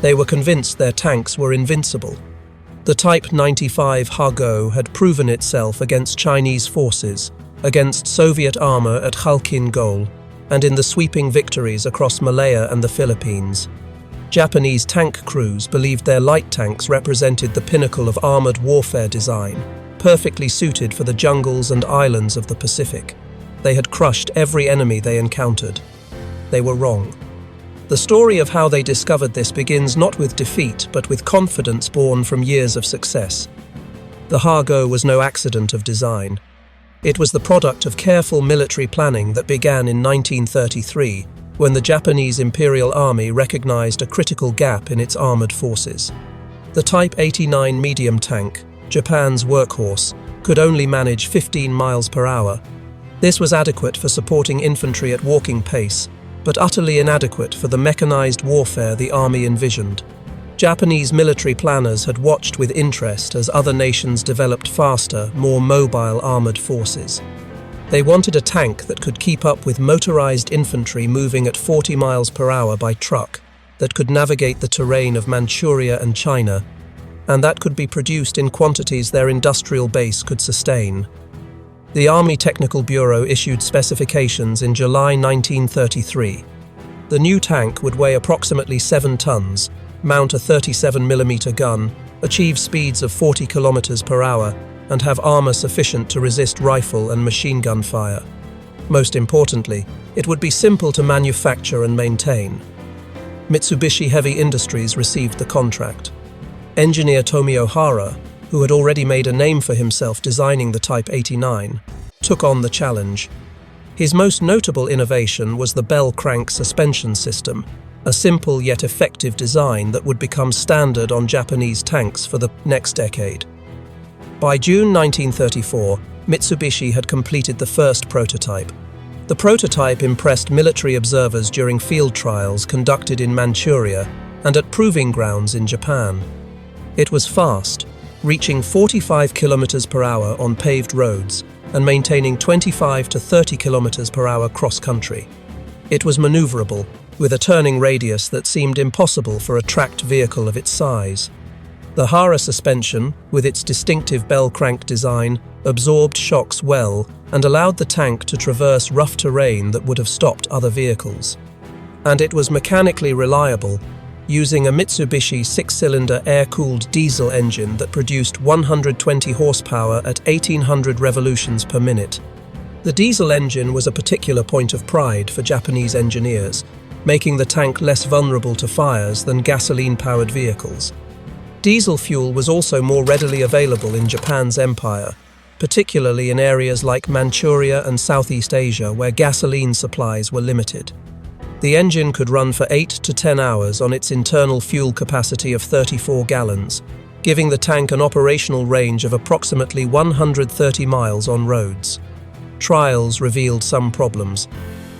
They were convinced their tanks were invincible. The Type 95 Ha-Go had proven itself against Chinese forces, against Soviet armor at Khalkhin Gol, and in the sweeping victories across Malaya and the Philippines. Japanese tank crews believed their light tanks represented the pinnacle of armored warfare design, perfectly suited for the jungles and islands of the Pacific. They had crushed every enemy they encountered. They were wrong. The story of how they discovered this begins not with defeat, but with confidence born from years of success. The Ha-Go was no accident of design. It was the product of careful military planning that began in 1933, when the Japanese Imperial Army recognized a critical gap in its armored forces. The Type 89 medium tank, Japan's workhorse, could only manage 15 miles per hour. This was adequate for supporting infantry at walking pace, but utterly inadequate for the mechanized warfare the army envisioned. Japanese military planners had watched with interest as other nations developed faster, more mobile armored forces. They wanted a tank that could keep up with motorized infantry moving at 40 miles per hour by truck, that could navigate the terrain of Manchuria and China, and that could be produced in quantities their industrial base could sustain. The Army Technical Bureau issued specifications in July 1933. The new tank would weigh approximately 7 tons, mount a 37mm gun, achieve speeds of 40 km per hour, and have armor sufficient to resist rifle and machine gun fire. Most importantly, it would be simple to manufacture and maintain. Mitsubishi Heavy Industries received the contract. Engineer Tomio Hara, who had already made a name for himself designing the Type 89, took on the challenge. His most notable innovation was the bell crank suspension system, a simple yet effective design that would become standard on Japanese tanks for the next decade. By June 1934, Mitsubishi had completed the first prototype. The prototype impressed military observers during field trials conducted in Manchuria and at proving grounds in Japan. It was fast, reaching 45 km per hour on paved roads and maintaining 25 to 30 km per hour cross-country. It was maneuverable, with a turning radius that seemed impossible for a tracked vehicle of its size. The Hara suspension, with its distinctive bell crank design, absorbed shocks well and allowed the tank to traverse rough terrain that would have stopped other vehicles. And it was mechanically reliable, using a Mitsubishi 6-cylinder air-cooled diesel engine that produced 120 horsepower at 1800 revolutions per minute. The diesel engine was a particular point of pride for Japanese engineers, making the tank less vulnerable to fires than gasoline-powered vehicles. Diesel fuel was also more readily available in Japan's empire, particularly in areas like Manchuria and Southeast Asia where gasoline supplies were limited. The engine could run for 8 to 10 hours on its internal fuel capacity of 34 gallons, giving the tank an operational range of approximately 130 miles on roads. Trials revealed some problems.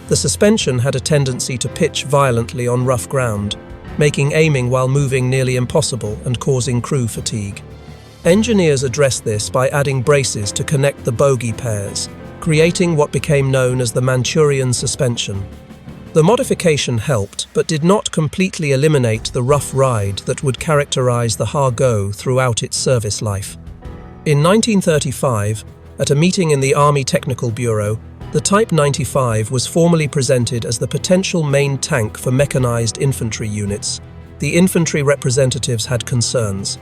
The suspension had a tendency to pitch violently on rough ground, making aiming while moving nearly impossible and causing crew fatigue. Engineers addressed this by adding braces to connect the bogie pairs, creating what became known as the Manchurian suspension. The modification helped, but did not completely eliminate the rough ride that would characterize the Ha-Go throughout its service life. In 1935, at a meeting in the Army Technical Bureau, the Type 95 was formally presented as the potential main tank for mechanized infantry units. The infantry representatives had concerns.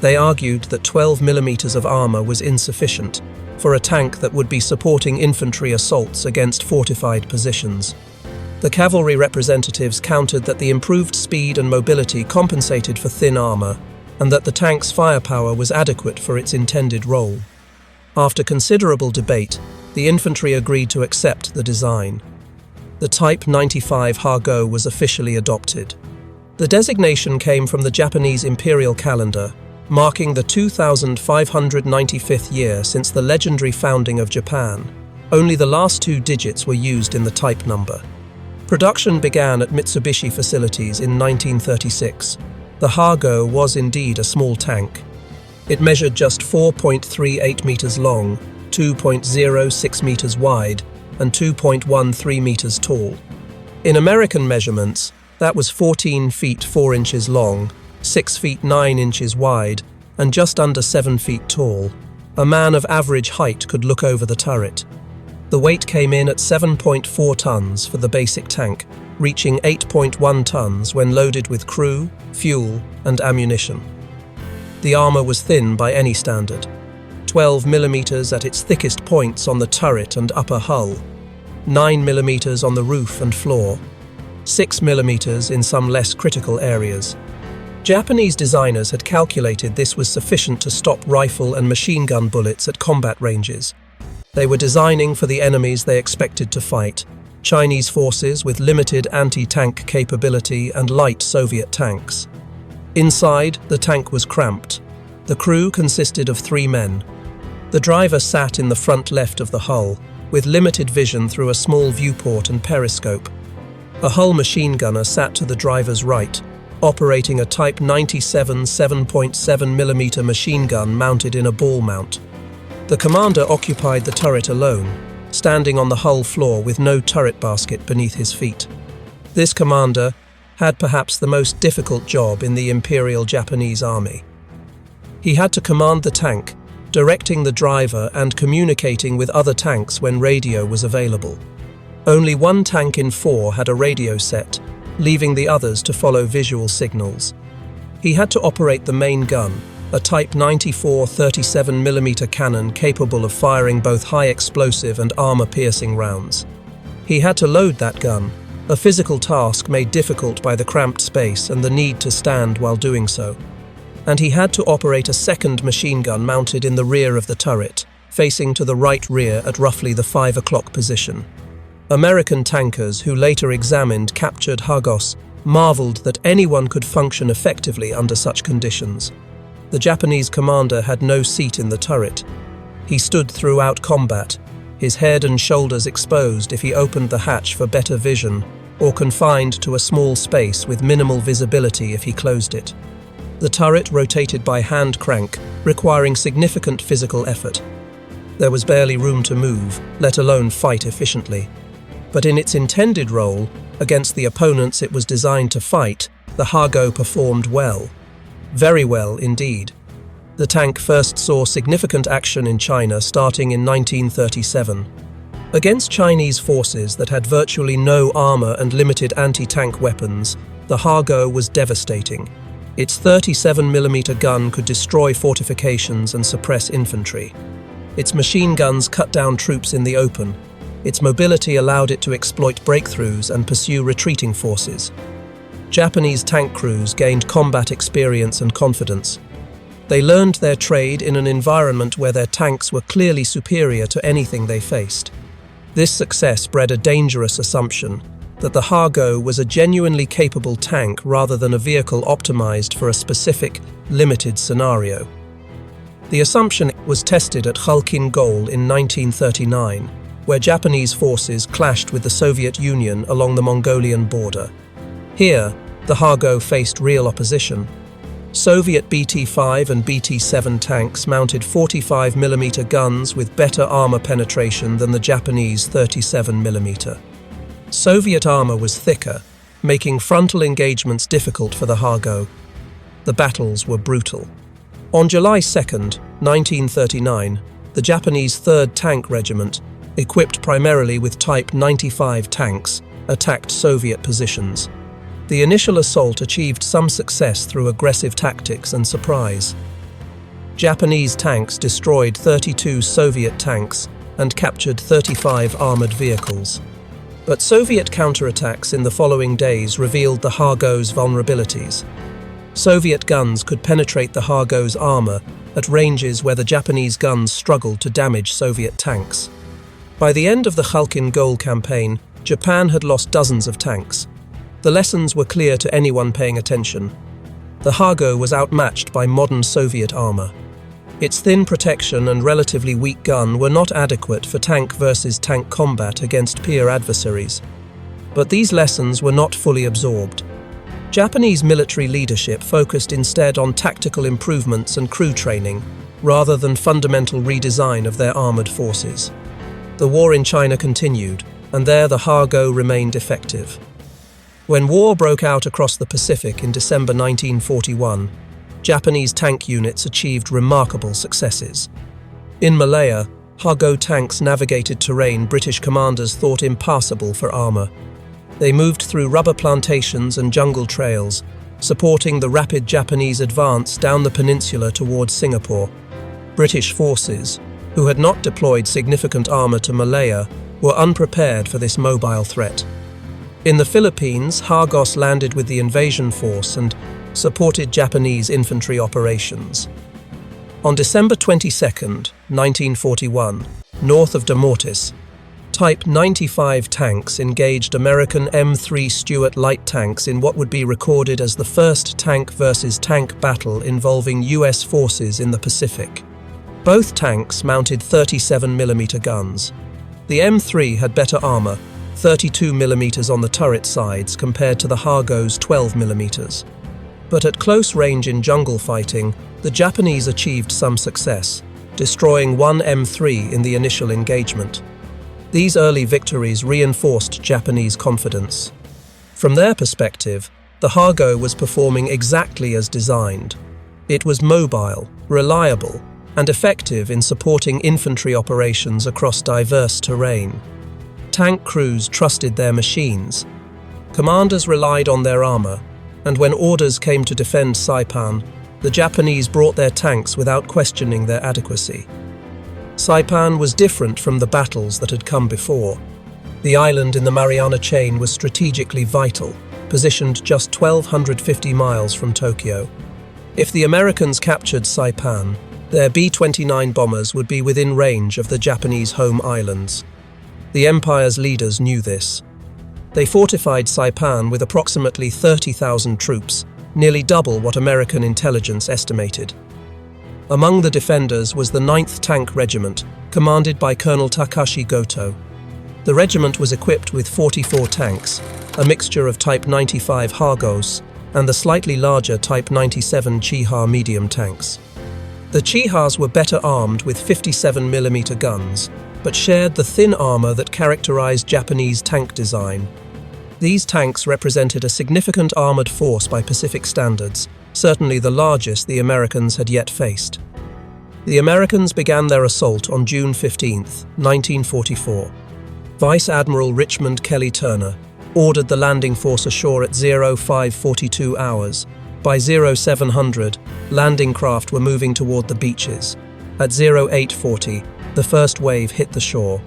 They argued that 12 millimeters of armor was insufficient for a tank that would be supporting infantry assaults against fortified positions. The cavalry representatives countered that the improved speed and mobility compensated for thin armor, and that the tank's firepower was adequate for its intended role. After considerable debate, the infantry agreed to accept the design. The Type 95 Ha-Go was officially adopted. The designation came from the Japanese imperial calendar, marking the 2595th year since the legendary founding of Japan. Only the last 2 digits were used in the type number. Production began at Mitsubishi facilities in 1936. The Ha-Go was indeed a small tank. It measured just 4.38 meters long, 2.06 meters wide, and 2.13 meters tall. In American measurements, That was 14 feet 4 inches long, 6 feet 9 inches wide, and just under 7 feet tall. A man of average height could look over the turret. The weight came in at 7.4 tons for the basic tank, reaching 8.1 tons when loaded with crew, fuel, and ammunition. The armor was thin by any standard. 12 millimeters at its thickest points on the turret and upper hull, 9 millimeters on the roof and floor, 6 millimeters in some less critical areas. Japanese designers had calculated this was sufficient to stop rifle and machine gun bullets at combat ranges. They were designing for the enemies they expected to fight, Chinese forces with limited anti-tank capability and light Soviet tanks. Inside, the tank was cramped. The crew consisted of 3 men. The driver sat in the front left of the hull, with limited vision through a small viewport and periscope. A hull machine gunner sat to the driver's right, operating a Type 97 7.7mm machine gun mounted in a ball mount. The commander occupied the turret alone, standing on the hull floor with no turret basket beneath his feet. This commander had perhaps the most difficult job in the Imperial Japanese Army. He had to command the tank, directing the driver and communicating with other tanks when radio was available. Only 1 tank in 4 had a radio set, leaving the others to follow visual signals. He had to operate the main gun, a Type 94 37mm cannon capable of firing both high explosive and armor-piercing rounds. He had to load that gun, a physical task made difficult by the cramped space and the need to stand while doing so. And he had to operate a second machine gun mounted in the rear of the turret, facing to the right rear at roughly the 5 o'clock position. American tankers who later examined captured Hagos marveled that anyone could function effectively under such conditions. The Japanese commander had no seat in the turret. He stood throughout combat, his head and shoulders exposed if he opened the hatch for better vision, or confined to a small space with minimal visibility if he closed it. The turret rotated by hand crank, requiring significant physical effort. There was barely room to move, let alone fight efficiently. But in its intended role, against the opponents it was designed to fight, the Hago performed well. Very well indeed. The tank first saw significant action in China starting in 1937. Against Chinese forces that had virtually no armor and limited anti-tank weapons, the Hago was devastating. Its 37mm gun could destroy fortifications and suppress infantry. Its machine guns cut down troops in the open. Its mobility allowed it to exploit breakthroughs and pursue retreating forces. Japanese tank crews gained combat experience and confidence. They learned their trade in an environment where their tanks were clearly superior to anything they faced. This success bred a dangerous assumption that the Hago was a genuinely capable tank rather than a vehicle optimized for a specific, limited scenario. The assumption was tested at Khalkhin Gol in 1939, where Japanese forces clashed with the Soviet Union along the Mongolian border. Here, the Hago faced real opposition. Soviet BT-5 and BT-7 tanks mounted 45mm guns with better armor penetration than the Japanese 37mm. Soviet armor was thicker, making frontal engagements difficult for the Hago. The battles were brutal. On July 2, 1939, the Japanese 3rd Tank Regiment, equipped primarily with Type 95 tanks, attacked Soviet positions. The initial assault achieved some success through aggressive tactics and surprise. Japanese tanks destroyed 32 Soviet tanks and captured 35 armored vehicles. But Soviet counterattacks in the following days revealed the Hago's vulnerabilities. Soviet guns could penetrate the Hago's armor at ranges where the Japanese guns struggled to damage Soviet tanks. By the end of the Khalkhin Gol campaign, Japan had lost dozens of tanks. The lessons were clear to anyone paying attention. The Hago was outmatched by modern Soviet armor. Its thin protection and relatively weak gun were not adequate for tank versus tank combat against peer adversaries. But these lessons were not fully absorbed. Japanese military leadership focused instead on tactical improvements and crew training, rather than fundamental redesign of their armored forces. The war in China continued, and there the Hago remained effective. When war broke out across the Pacific in December 1941, Japanese tank units achieved remarkable successes. In Malaya, Hago tanks navigated terrain British commanders thought impassable for armor. They moved through rubber plantations and jungle trails, supporting the rapid Japanese advance down the peninsula towards Singapore. British forces, who had not deployed significant armor to Malaya, were unprepared for this mobile threat. In the Philippines, Hagos landed with the invasion force and supported Japanese infantry operations. On December 22, 1941, north of Mortis, Type 95 tanks engaged American M3 Stuart light tanks in what would be recorded as the first tank versus tank battle involving US forces in the Pacific. Both tanks mounted 37mm guns. The M3 had better armor, 32mm on the turret sides compared to the Hago's 12mm. But at close range in jungle fighting, the Japanese achieved some success, destroying one M3 in the initial engagement. These early victories reinforced Japanese confidence. From their perspective, the Hago was performing exactly as designed. It was mobile, reliable, and effective in supporting infantry operations across diverse terrain. Tank crews trusted their machines. Commanders relied on their armor, and when orders came to defend Saipan, the Japanese brought their tanks without questioning their adequacy. Saipan was different from the battles that had come before. The island in the Mariana Chain was strategically vital, positioned just 1,250 miles from Tokyo. If the Americans captured Saipan, their B-29 bombers would be within range of the Japanese home islands. The Empire's leaders knew this. They fortified Saipan with approximately 30,000 troops, nearly double what American intelligence estimated. Among the defenders was the 9th Tank Regiment, commanded by Colonel Takashi Goto. The regiment was equipped with 44 tanks, a mixture of Type 95 Hagos and the slightly larger Type 97 Chiha medium tanks. The Chihas were better armed with 57mm guns, but shared the thin armor that characterized Japanese tank design. These tanks represented a significant armored force by Pacific standards, certainly the largest the Americans had yet faced. The Americans began their assault on June 15, 1944. Vice Admiral Richmond Kelly Turner ordered the landing force ashore at 0542 hours. By 0700, landing craft were moving toward the beaches. At 0840, the first wave hit the shore.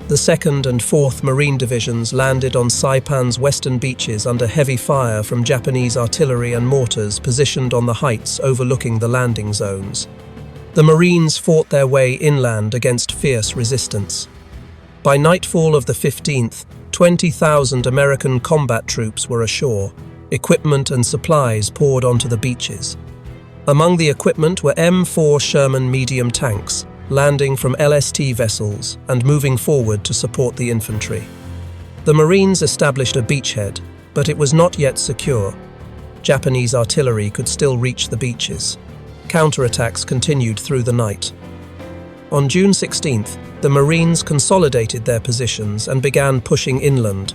The 2nd and 4th Marine Divisions landed on Saipan's western beaches under heavy fire from Japanese artillery and mortars positioned on the heights overlooking the landing zones. The Marines fought their way inland against fierce resistance. By nightfall of the 15th, 20,000 American combat troops were ashore. Equipment and supplies poured onto the beaches. Among the equipment were M4 Sherman medium tanks, landing from LST vessels and moving forward to support the infantry. The Marines established a beachhead, but it was not yet secure. Japanese artillery could still reach the beaches. Counterattacks continued through the night. On June 16th, the Marines consolidated their positions and began pushing inland.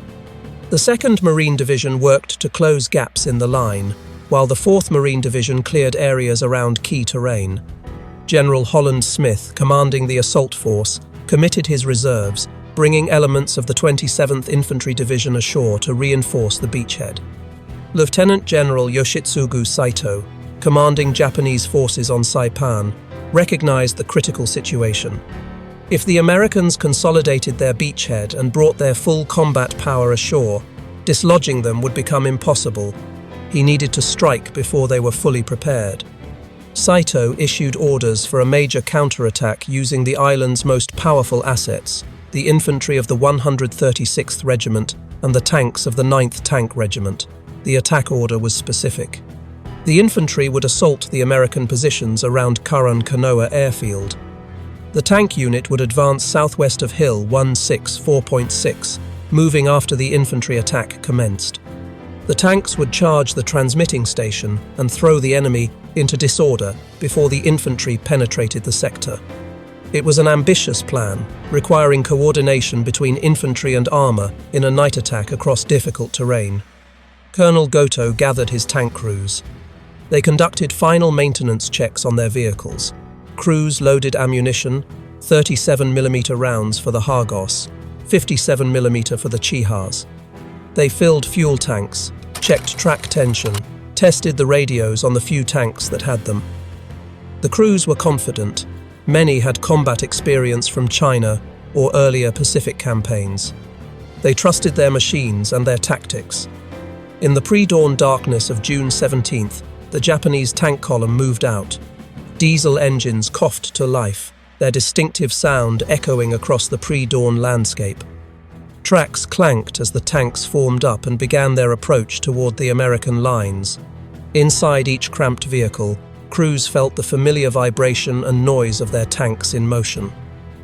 The 2nd Marine Division worked to close gaps in the line, while the 4th Marine Division cleared areas around key terrain. General Holland Smith, commanding the assault force, committed his reserves, bringing elements of the 27th Infantry Division ashore to reinforce the beachhead. Lieutenant General Yoshitsugu Saito, commanding Japanese forces on Saipan, recognized the critical situation. If the Americans consolidated their beachhead and brought their full combat power ashore, dislodging them would become impossible. He needed to strike before they were fully prepared. Saito issued orders for a major counterattack using the island's most powerful assets, the infantry of the 136th Regiment and the tanks of the 9th Tank Regiment. The attack order was specific. The infantry would assault the American positions around Karan Kanoa airfield. The tank unit would advance southwest of Hill 164.6, moving after the infantry attack commenced. The tanks would charge the transmitting station and throw the enemy into disorder before the infantry penetrated the sector. It was an ambitious plan, requiring coordination between infantry and armor in a night attack across difficult terrain. Colonel Goto gathered his tank crews. They conducted final maintenance checks on their vehicles. Crews loaded ammunition, 37mm rounds for the Hargos, 57mm for the Chihas. They filled fuel tanks, checked track tension, tested the radios on the few tanks that had them. The crews were confident. Many had combat experience from China or earlier Pacific campaigns. They trusted their machines and their tactics. In the pre-dawn darkness of June 17th, the Japanese tank column moved out. Diesel engines coughed to life, their distinctive sound echoing across the pre-dawn landscape. Tracks clanked as the tanks formed up and began their approach toward the American lines. Inside each cramped vehicle, crews felt the familiar vibration and noise of their tanks in motion.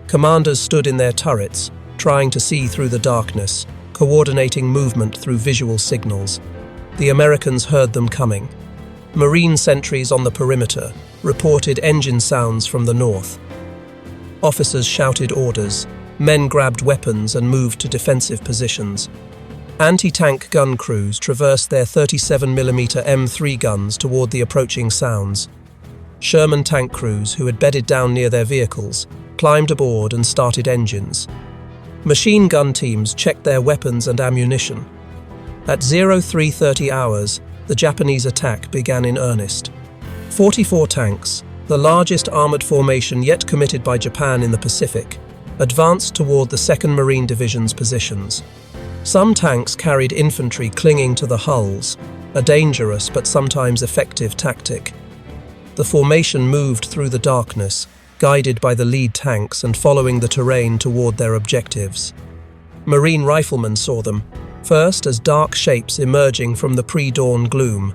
Commanders stood in their turrets, trying to see through the darkness, coordinating movement through visual signals. The Americans heard them coming. Marine sentries on the perimeter reported engine sounds from the north. Officers shouted orders. Men grabbed weapons and moved to defensive positions. Anti-tank gun crews traversed their 37mm M3 guns toward the approaching sounds. Sherman tank crews, who had bedded down near their vehicles, climbed aboard and started engines. Machine gun teams checked their weapons and ammunition. At 0330 hours, the Japanese attack began in earnest. 44 tanks, the largest armored formation yet committed by Japan in the Pacific, advanced toward the 2nd Marine Division's positions. Some tanks carried infantry clinging to the hulls, a dangerous but sometimes effective tactic. The formation moved through the darkness, guided by the lead tanks and following the terrain toward their objectives. Marine riflemen saw them, first as dark shapes emerging from the pre-dawn gloom.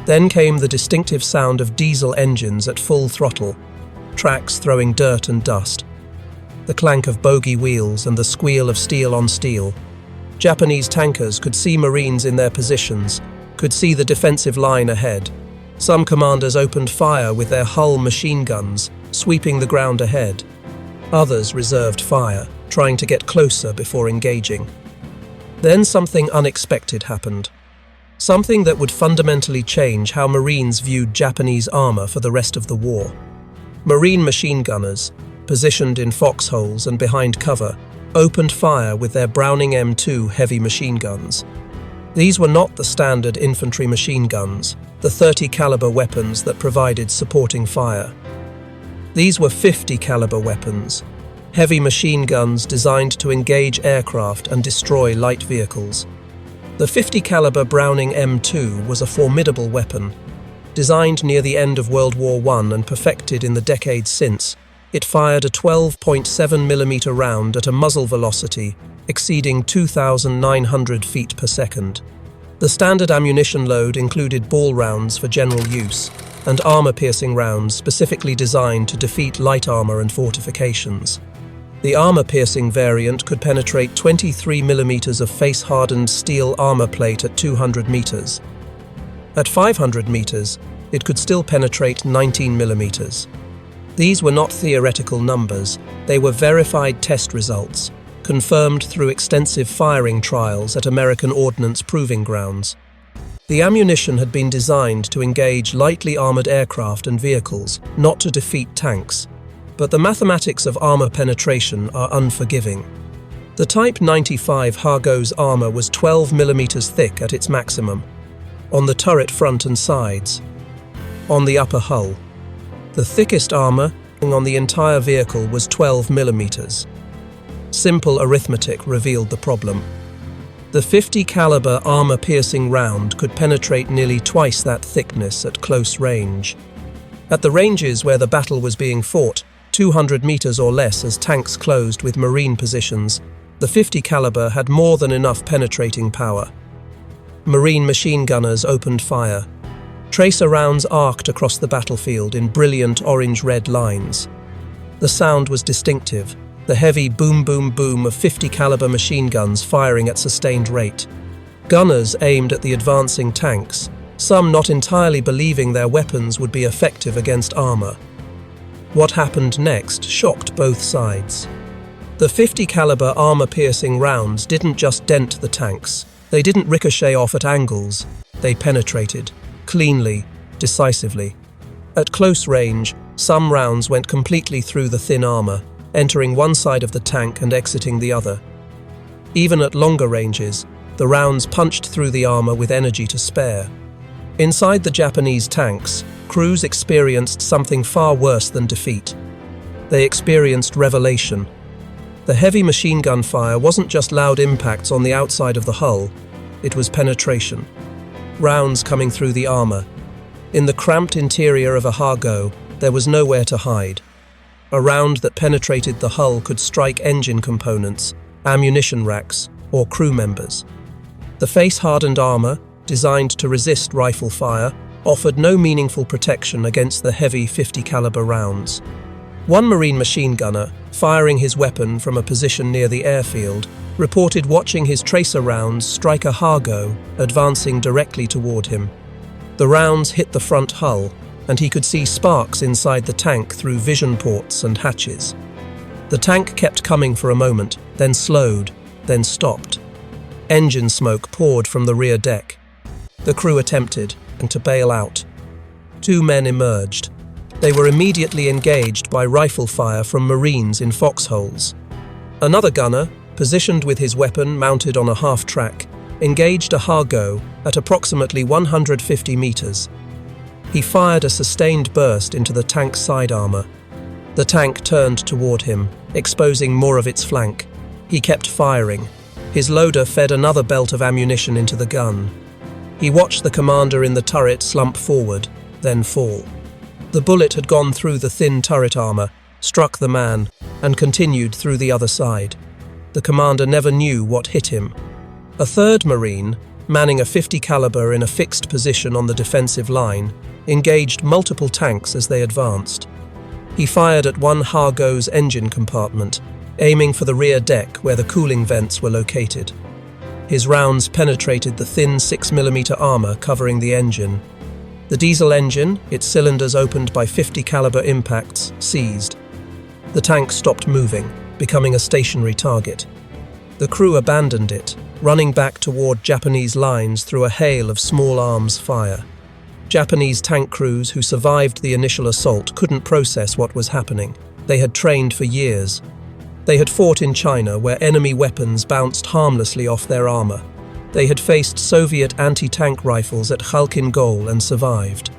Then came the distinctive sound of diesel engines at full throttle, tracks throwing dirt and dust, the clank of bogie wheels and the squeal of steel on steel. Japanese tankers could see Marines in their positions, could see the defensive line ahead. Some commanders opened fire with their hull machine guns, sweeping the ground ahead. Others reserved fire, trying to get closer before engaging. Then something unexpected happened. Something that would fundamentally change how Marines viewed Japanese armor for the rest of the war. Marine machine gunners, positioned in foxholes and behind cover, opened fire with their Browning M2 heavy machine guns. These were not the standard infantry machine guns, the 30 caliber weapons that provided supporting fire. These were 50 caliber weapons, heavy machine guns designed to engage aircraft and destroy light vehicles. The 50 caliber Browning M2 was a formidable weapon. Designed near the end of World War I and perfected in the decades since, it fired a 12.7mm round at a muzzle velocity exceeding 2,900 feet per second. The standard ammunition load included ball rounds for general use and armor-piercing rounds specifically designed to defeat light armor and fortifications. The armor-piercing variant could penetrate 23mm of face-hardened steel armor plate at 200 meters. At 500 meters, it could still penetrate 19mm. These were not theoretical numbers, they were verified test results, confirmed through extensive firing trials at American Ordnance Proving Grounds. The ammunition had been designed to engage lightly armored aircraft and vehicles, not to defeat tanks. But the mathematics of armor penetration are unforgiving. The Type 95 Hargos armor was 12mm thick at its maximum, on the turret front and sides, on the upper hull. The thickest armor on the entire vehicle was 12mm. Simple arithmetic revealed the problem. The 50 caliber armor-piercing round could penetrate nearly twice that thickness at close range. At the ranges where the battle was being fought, 200 meters or less as tanks closed with Marine positions, the 50 caliber had more than enough penetrating power. Marine machine gunners opened fire. Tracer rounds arced across the battlefield in brilliant orange-red lines. The sound was distinctive, the heavy boom-boom-boom of 50 caliber machine guns firing at sustained rate. Gunners aimed at the advancing tanks, some not entirely believing their weapons would be effective against armor. What happened next shocked both sides. The 50 caliber armor-piercing rounds didn't just dent the tanks, They didn't ricochet off at angles, they penetrated, cleanly, decisively. At close range, some rounds went completely through the thin armor, entering one side of the tank and exiting the other. Even at longer ranges, the rounds punched through the armor with energy to spare. Inside the Japanese tanks, crews experienced something far worse than defeat. They experienced revelation. The heavy machine gun fire wasn't just loud impacts on the outside of the hull, it was penetration. Rounds coming through the armor. In the cramped interior of a Hago, there was nowhere to hide. A round that penetrated the hull could strike engine components, ammunition racks, or crew members. The face-hardened armor, designed to resist rifle fire, offered no meaningful protection against the heavy 50 caliber rounds. One Marine machine gunner, firing his weapon from a position near the airfield, reported watching his tracer rounds strike a Hago advancing directly toward him. The rounds hit the front hull, and he could see sparks inside the tank through vision ports and hatches. The tank kept coming for a moment, then slowed, then stopped. Engine smoke poured from the rear deck. The crew attempted to bail out. Two men emerged. They were immediately engaged by rifle fire from Marines in foxholes. Another gunner, positioned with his weapon mounted on a half-track, engaged a Hago at approximately 150 meters. He fired a sustained burst into the tank's side armor. The tank turned toward him, exposing more of its flank. He kept firing. His loader fed another belt of ammunition into the gun. He watched the commander in the turret slump forward, then fall. The bullet had gone through the thin turret armor, struck the man, and continued through the other side. The commander never knew what hit him. A third Marine, manning a 50 caliber in a fixed position on the defensive line, engaged multiple tanks as they advanced. He fired at one Hago's engine compartment, aiming for the rear deck where the cooling vents were located. His rounds penetrated the thin 6mm armor covering the engine. The diesel engine, its cylinders opened by 50 caliber impacts, seized. The tank stopped moving, becoming a stationary target. The crew abandoned it, running back toward Japanese lines through a hail of small arms fire. Japanese tank crews who survived the initial assault couldn't process what was happening. They had trained for years. They had fought in China, where enemy weapons bounced harmlessly off their armor. They had faced Soviet anti-tank rifles at Khalkhin Gol and survived.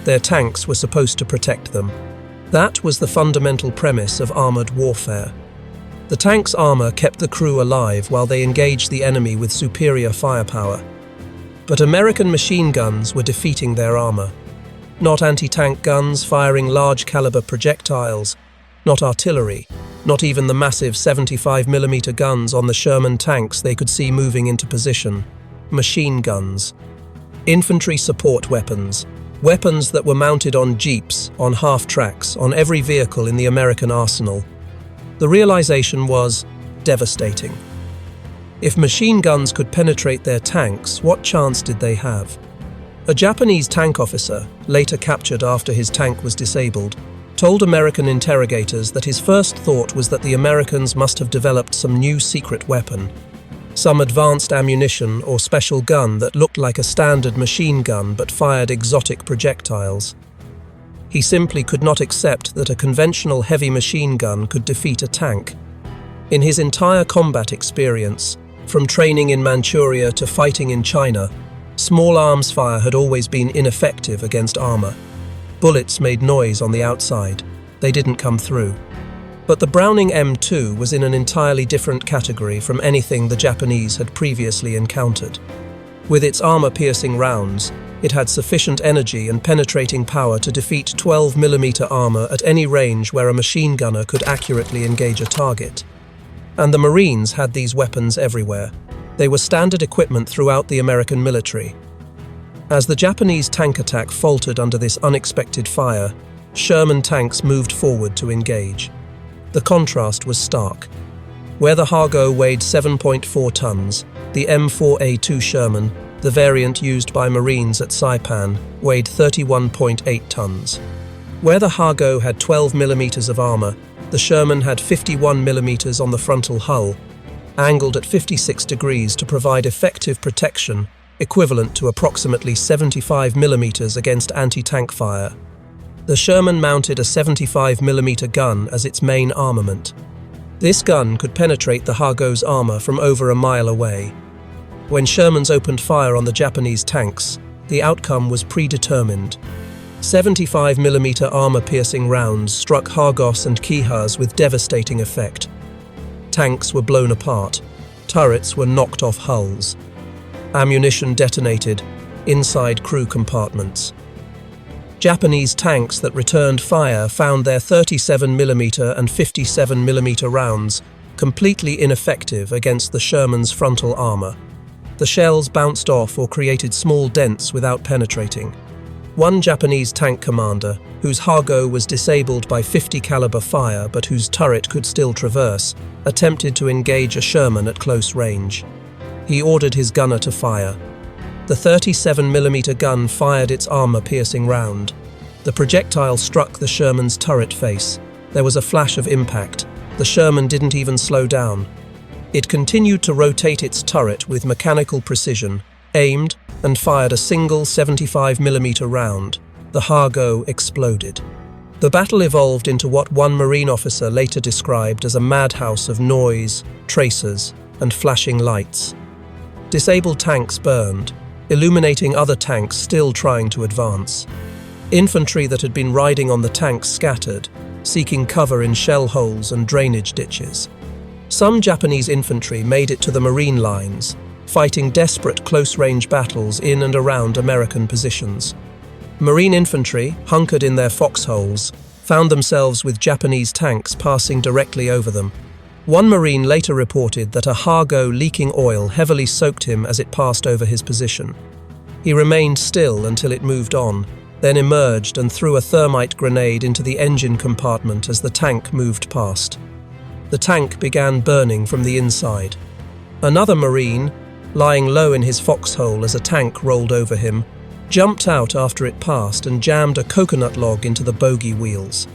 Their tanks were supposed to protect them. That was the fundamental premise of armored warfare. The tank's armor kept the crew alive while they engaged the enemy with superior firepower. But American machine guns were defeating their armor. Not anti-tank guns firing large-caliber projectiles, not artillery, not even the massive 75mm guns on the Sherman tanks they could see moving into position. Machine guns. Infantry support weapons. Weapons that were mounted on jeeps, on half-tracks, on every vehicle in the American arsenal. The realization was devastating. If machine guns could penetrate their tanks, what chance did they have? A Japanese tank officer, later captured after his tank was disabled, told American interrogators that his first thought was that the Americans must have developed some new secret weapon, some advanced ammunition or special gun that looked like a standard machine gun but fired exotic projectiles. He simply could not accept that a conventional heavy machine gun could defeat a tank. In his entire combat experience, from training in Manchuria to fighting in China, small arms fire had always been ineffective against armor. Bullets made noise on the outside. They didn't come through. But the Browning M2 was in an entirely different category from anything the Japanese had previously encountered. With its armor-piercing rounds, it had sufficient energy and penetrating power to defeat 12mm armor at any range where a machine gunner could accurately engage a target. And the Marines had these weapons everywhere. They were standard equipment throughout the American military. As the Japanese tank attack faltered under this unexpected fire, Sherman tanks moved forward to engage. The contrast was stark. Where the Hago weighed 7.4 tons, the M4A2 Sherman, the variant used by Marines at Saipan, weighed 31.8 tons. Where the Hago had 12mm of armor, the Sherman had 51mm on the frontal hull. angled at 56 degrees to provide effective protection equivalent to approximately 75 millimeters against anti-tank fire. The Sherman mounted a 75mm gun as its main armament. This gun could penetrate the Hago's armor from over a mile away. When Shermans opened fire on the Japanese tanks, the outcome was predetermined. 75mm armor-piercing rounds struck Hagos and Kihas with devastating effect. Tanks were blown apart. Turrets were knocked off hulls. Ammunition detonated inside crew compartments. Japanese tanks that returned fire found their 37mm and 57mm rounds completely ineffective against the Sherman's frontal armor. The shells bounced off or created small dents without penetrating. One Japanese tank commander, whose Hago was disabled by 50 caliber fire but whose turret could still traverse, attempted to engage a Sherman at close range. He ordered his gunner to fire. The 37mm gun fired its armor-piercing round. The projectile struck the Sherman's turret face. There was a flash of impact. The Sherman didn't even slow down. It continued to rotate its turret with mechanical precision, aimed, and fired a single 75mm round. The Hago exploded. The battle evolved into what one Marine officer later described as a madhouse of noise, tracers, and flashing lights. Disabled tanks burned, illuminating other tanks still trying to advance. Infantry that had been riding on the tanks scattered, seeking cover in shell holes and drainage ditches. Some Japanese infantry made it to the Marine lines, fighting desperate close-range battles in and around American positions. Marine infantry, hunkered in their foxholes, found themselves with Japanese tanks passing directly over them. One Marine later reported that a Hago leaking oil heavily soaked him as it passed over his position. He remained still until it moved on, then emerged and threw a thermite grenade into the engine compartment as the tank moved past. The tank began burning from the inside. Another Marine, lying low in his foxhole as a tank rolled over him, jumped out after it passed and jammed a coconut log into the bogie wheels.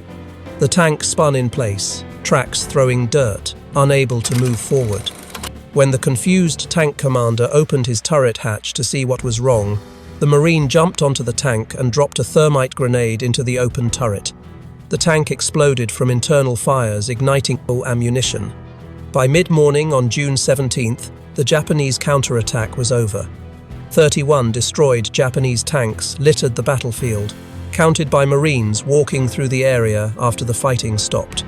The tank spun in place, tracks throwing dirt, unable to move forward. When the confused tank commander opened his turret hatch to see what was wrong, the Marine jumped onto the tank and dropped a thermite grenade into the open turret. The tank exploded from internal fires, igniting ammunition. By mid-morning on June 17th, the Japanese counterattack was over. 31 destroyed Japanese tanks littered the battlefield, counted by Marines walking through the area after the fighting stopped.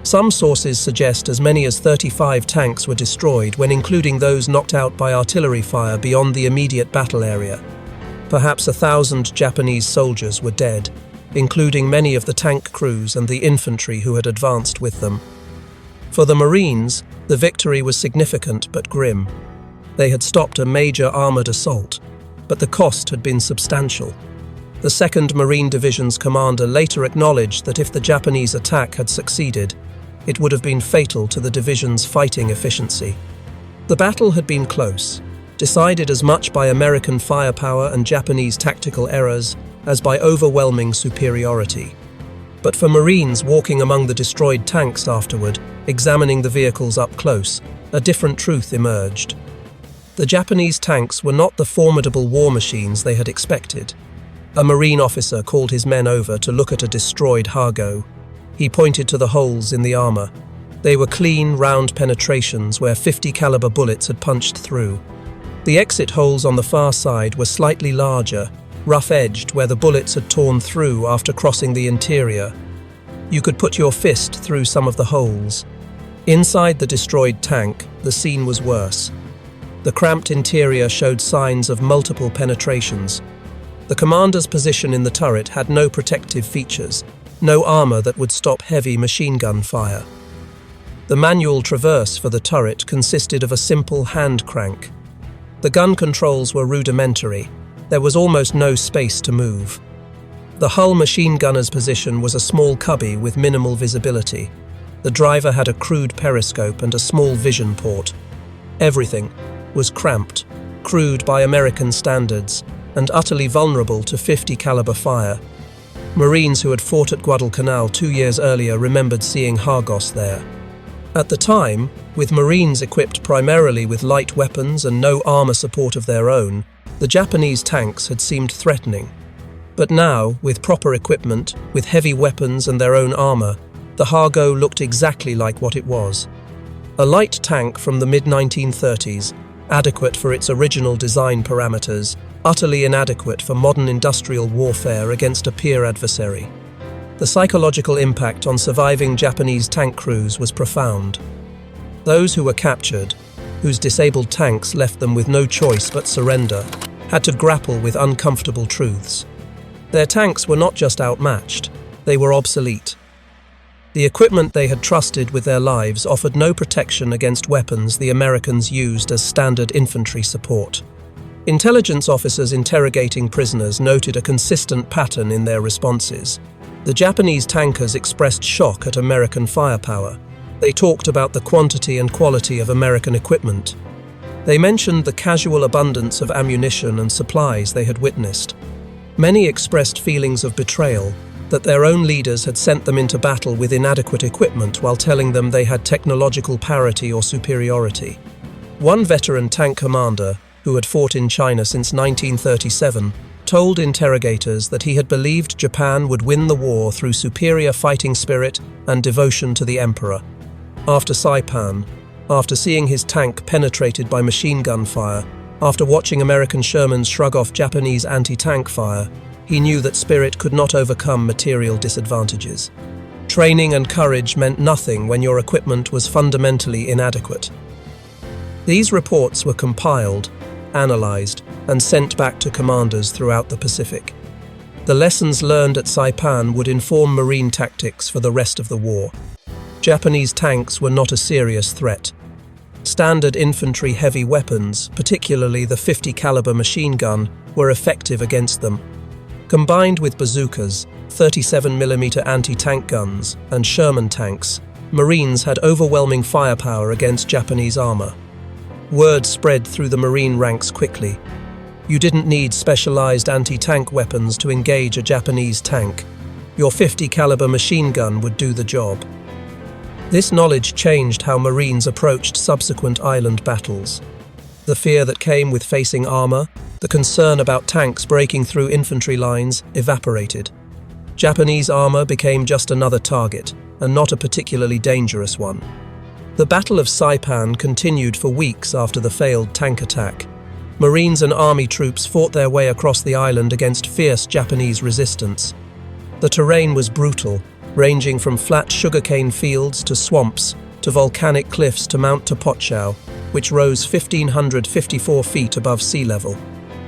Some sources suggest as many as 35 tanks were destroyed when including those knocked out by artillery fire beyond the immediate battle area. Perhaps 1,000 Japanese soldiers were dead, including many of the tank crews and the infantry who had advanced with them. For the Marines, the victory was significant but grim. They had stopped a major armoured assault, but the cost had been substantial. The 2nd Marine Division's commander later acknowledged that if the Japanese attack had succeeded, it would have been fatal to the division's fighting efficiency. The battle had been close, decided as much by American firepower and Japanese tactical errors as by overwhelming superiority. But for Marines walking among the destroyed tanks afterward, examining the vehicles up close, a different truth emerged. The Japanese tanks were not the formidable war machines they had expected. A Marine officer called his men over to look at a destroyed Hago. He pointed to the holes in the armor. They were clean, round penetrations where 50 caliber bullets had punched through. The exit holes on the far side were slightly larger, rough-edged where the bullets had torn through after crossing the interior. You could put your fist through some of the holes. Inside the destroyed tank, the scene was worse. The cramped interior showed signs of multiple penetrations. The commander's position in the turret had no protective features, no armor that would stop heavy machine gun fire. The manual traverse for the turret consisted of a simple hand crank. The gun controls were rudimentary. There was almost no space to move. The hull machine gunner's position was a small cubby with minimal visibility. The driver had a crude periscope and a small vision port. Everything was cramped, crude by American standards, and utterly vulnerable to 50 caliber fire. Marines who had fought at Guadalcanal 2 years earlier remembered seeing Hagos there. At the time, with Marines equipped primarily with light weapons and no armor support of their own, the Japanese tanks had seemed threatening. But now, with proper equipment, with heavy weapons and their own armor, the Hago looked exactly like what it was. A light tank from the mid-1930s, adequate for its original design parameters, utterly inadequate for modern industrial warfare against a peer adversary. The psychological impact on surviving Japanese tank crews was profound. Those who were captured, whose disabled tanks left them with no choice but surrender, had to grapple with uncomfortable truths. Their tanks were not just outmatched, they were obsolete. The equipment they had trusted with their lives offered no protection against weapons the Americans used as standard infantry support. Intelligence officers interrogating prisoners noted a consistent pattern in their responses. The Japanese tankers expressed shock at American firepower. They talked about the quantity and quality of American equipment. They mentioned the casual abundance of ammunition and supplies they had witnessed. Many expressed feelings of betrayal, that their own leaders had sent them into battle with inadequate equipment while telling them they had technological parity or superiority. One veteran tank commander, who had fought in China since 1937, told interrogators that he had believed Japan would win the war through superior fighting spirit and devotion to the emperor. After Saipan, after seeing his tank penetrated by machine gun fire, after watching American Shermans shrug off Japanese anti-tank fire, he knew that spirit could not overcome material disadvantages. Training and courage meant nothing when your equipment was fundamentally inadequate. These reports were compiled, analyzed, and sent back to commanders throughout the Pacific. The lessons learned at Saipan would inform Marine tactics for the rest of the war. Japanese tanks were not a serious threat. Standard infantry heavy weapons, particularly the 50 caliber machine gun, were effective against them. Combined with bazookas, 37mm anti-tank guns, and Sherman tanks, Marines had overwhelming firepower against Japanese armor. Word spread through the Marine ranks quickly. You didn't need specialized anti-tank weapons to engage a Japanese tank. Your 50 caliber machine gun would do the job. This knowledge changed how Marines approached subsequent island battles. The fear that came with facing armor, the concern about tanks breaking through infantry lines, evaporated. Japanese armor became just another target, and not a particularly dangerous one. The Battle of Saipan continued for weeks after the failed tank attack. Marines and army troops fought their way across the island against fierce Japanese resistance. The terrain was brutal, ranging from flat sugarcane fields to swamps, to volcanic cliffs to Mount Topotchau, which rose 1,554 feet above sea level.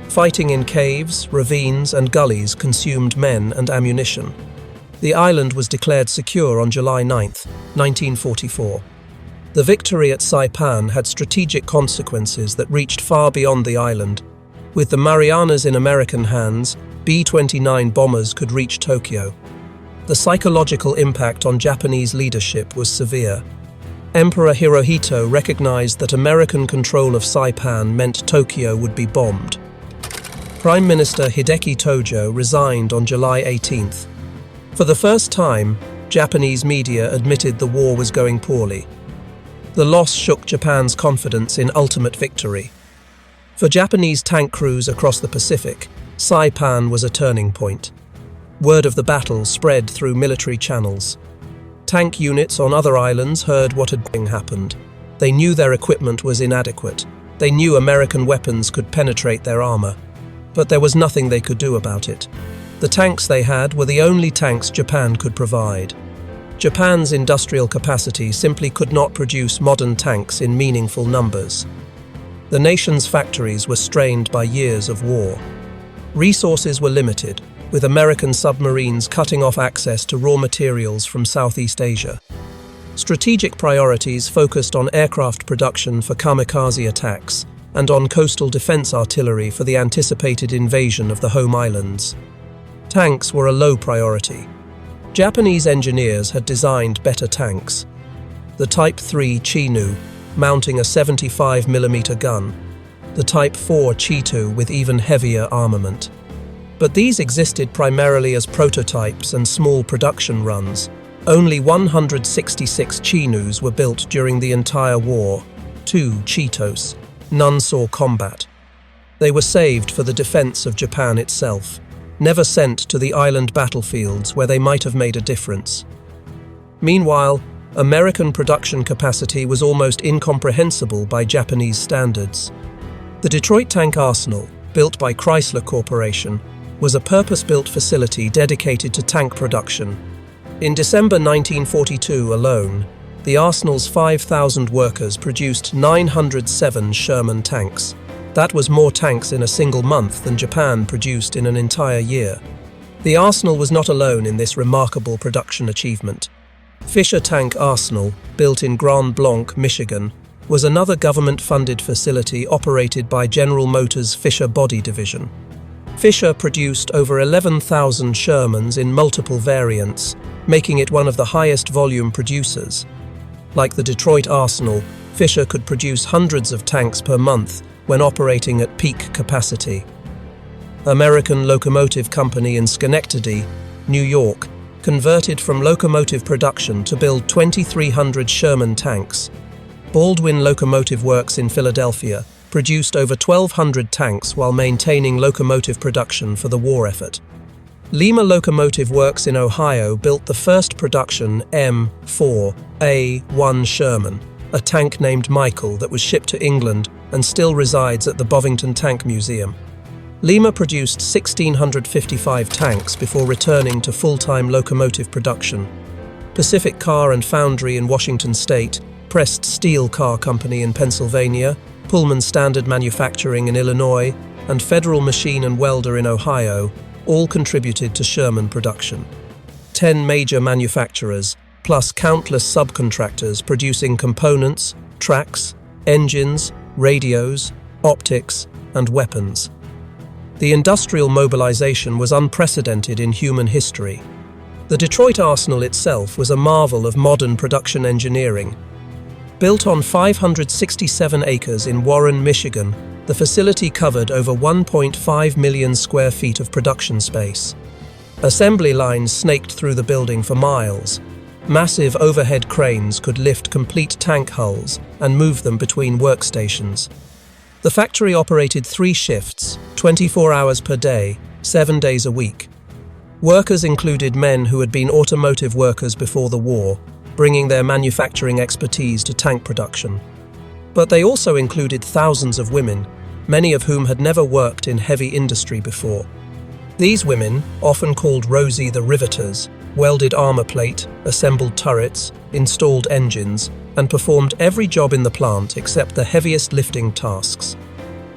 Fighting in caves, ravines, and gullies consumed men and ammunition. The island was declared secure on July 9, 1944. The victory at Saipan had strategic consequences that reached far beyond the island. With the Marianas in American hands, B-29 bombers could reach Tokyo. The psychological impact on Japanese leadership was severe. Emperor Hirohito recognized that American control of Saipan meant Tokyo would be bombed. Prime Minister Hideki Tojo resigned on July 18th. For the first time, Japanese media admitted the war was going poorly. The loss shook Japan's confidence in ultimate victory. For Japanese tank crews across the Pacific, Saipan was a turning point. Word of the battle spread through military channels. Tank units on other islands heard what had happened. They knew their equipment was inadequate. They knew American weapons could penetrate their armor. But there was nothing they could do about it. The tanks they had were the only tanks Japan could provide. Japan's industrial capacity simply could not produce modern tanks in meaningful numbers. The nation's factories were strained by years of war. Resources were limited, with American submarines cutting off access to raw materials from Southeast Asia. Strategic priorities focused on aircraft production for kamikaze attacks and on coastal defense artillery for the anticipated invasion of the home islands. Tanks were a low priority. Japanese engineers had designed better tanks. The Type 3 Chinu, mounting a 75mm gun. The Type 4 Chitu with even heavier armament. But these existed primarily as prototypes and small production runs. Only 166 Chinus were built during the entire war, 2 Cheetos. None saw combat. They were saved for the defense of Japan itself, never sent to the island battlefields where they might have made a difference. Meanwhile, American production capacity was almost incomprehensible by Japanese standards. The Detroit Tank Arsenal, built by Chrysler Corporation, was a purpose-built facility dedicated to tank production. In December 1942 alone, the Arsenal's 5,000 workers produced 907 Sherman tanks. That was more tanks in a single month than Japan produced in an entire year. The Arsenal was not alone in this remarkable production achievement. Fisher Tank Arsenal, built in Grand Blanc, Michigan, was another government-funded facility operated by General Motors' Fisher Body Division. Fisher produced over 11,000 Shermans in multiple variants, making it one of the highest volume producers. Like the Detroit Arsenal, Fisher could produce hundreds of tanks per month when operating at peak capacity. American Locomotive Company in Schenectady, New York, converted from locomotive production to build 2,300 Sherman tanks. Baldwin Locomotive Works in Philadelphia produced over 1,200 tanks while maintaining locomotive production for the war effort. Lima Locomotive Works in Ohio built the first production M4A1 Sherman, a tank named Michael that was shipped to England and still resides at the Bovington Tank Museum. Lima produced 1,655 tanks before returning to full-time locomotive production. Pacific Car and Foundry in Washington State, Pressed Steel Car Company in Pennsylvania, Pullman Standard Manufacturing in Illinois, and Federal Machine and Welder in Ohio all contributed to Sherman production. 10 major manufacturers, plus countless subcontractors producing components, tracks, engines, radios, optics, and weapons. The industrial mobilization was unprecedented in human history. The Detroit Arsenal itself was a marvel of modern production engineering. Built on 567 acres in Warren, Michigan, the facility covered over 1.5 million square feet of production space. Assembly lines snaked through the building for miles. Massive overhead cranes could lift complete tank hulls and move them between workstations. The factory operated 3 shifts, 24 hours per day, 7 days a week. Workers included men who had been automotive workers before the war, bringing their manufacturing expertise to tank production. But they also included thousands of women, many of whom had never worked in heavy industry before. These women, often called Rosie the Riveters, welded armor plate, assembled turrets, installed engines, and performed every job in the plant except the heaviest lifting tasks.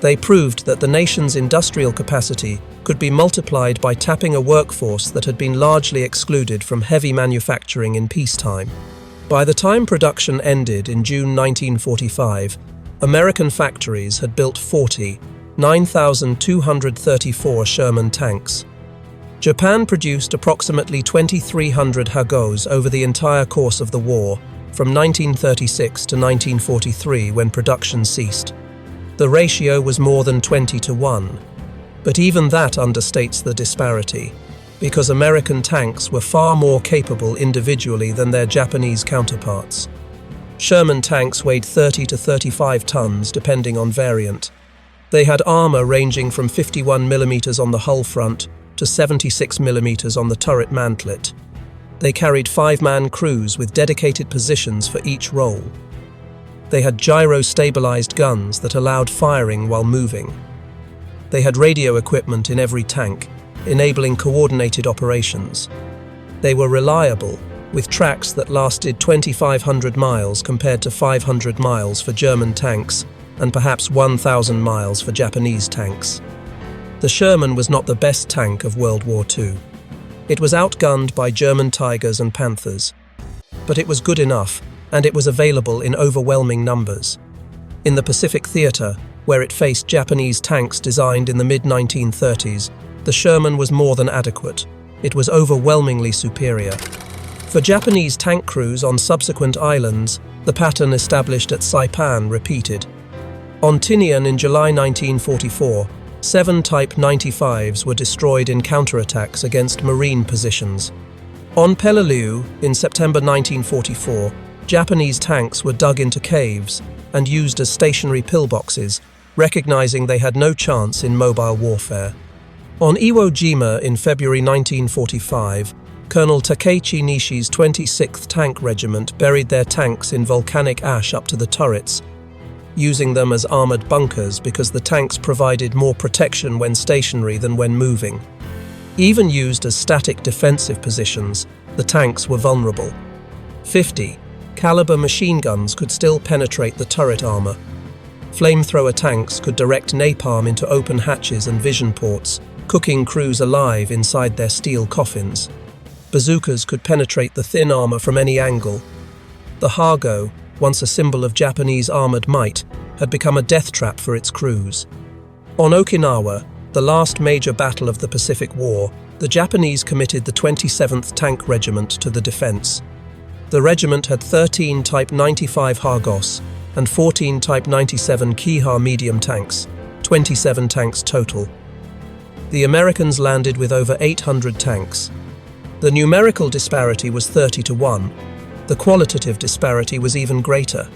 They proved that the nation's industrial capacity could be multiplied by tapping a workforce that had been largely excluded from heavy manufacturing in peacetime. By the time production ended in June 1945, American factories had built 9,234 Sherman tanks. Japan produced approximately 2,300 Hagos over the entire course of the war, from 1936 to 1943 when production ceased. The ratio was more than 20-1. But even that understates the disparity, because American tanks were far more capable individually than their Japanese counterparts. Sherman tanks weighed 30 to 35 tons depending on variant. They had armor ranging from 51 mm on the hull front to 76 mm on the turret mantlet. They carried 5-man crews with dedicated positions for each role. They had gyro-stabilized guns that allowed firing while moving. They had radio equipment in every tank, enabling coordinated operations. They were reliable, with tracks that lasted 2,500 miles compared to 500 miles for German tanks and perhaps 1,000 miles for Japanese tanks. The Sherman was not the best tank of World War II. It was outgunned by German Tigers and Panthers. But it was good enough, and it was available in overwhelming numbers. In the Pacific Theater, where it faced Japanese tanks designed in the mid-1930s, the Sherman was more than adequate. It was overwhelmingly superior. For Japanese tank crews on subsequent islands, the pattern established at Saipan repeated. On Tinian in July 1944, 7 Type 95s were destroyed in counterattacks against Marine positions. On Peleliu, in September 1944, Japanese tanks were dug into caves and used as stationary pillboxes, recognizing they had no chance in mobile warfare. On Iwo Jima in February 1945, Colonel Takeichi Nishi's 26th Tank Regiment buried their tanks in volcanic ash up to the turrets, using them as armored bunkers because the tanks provided more protection when stationary than when moving. Even used as static defensive positions, the tanks were vulnerable. 50-caliber machine guns could still penetrate the turret armor. Flamethrower tanks could direct napalm into open hatches and vision ports, cooking crews alive inside their steel coffins. Bazookas could penetrate the thin armor from any angle. The Hago, once a symbol of Japanese armored might, had become a death trap for its crews. On Okinawa, the last major battle of the Pacific War, the Japanese committed the 27th Tank Regiment to the defense. The regiment had 13 Type 95 Hagos and 14 Type 97 Kiha medium tanks, 27 tanks total. The Americans landed with over 800 tanks. The numerical disparity was 30-1. The qualitative disparity was even greater.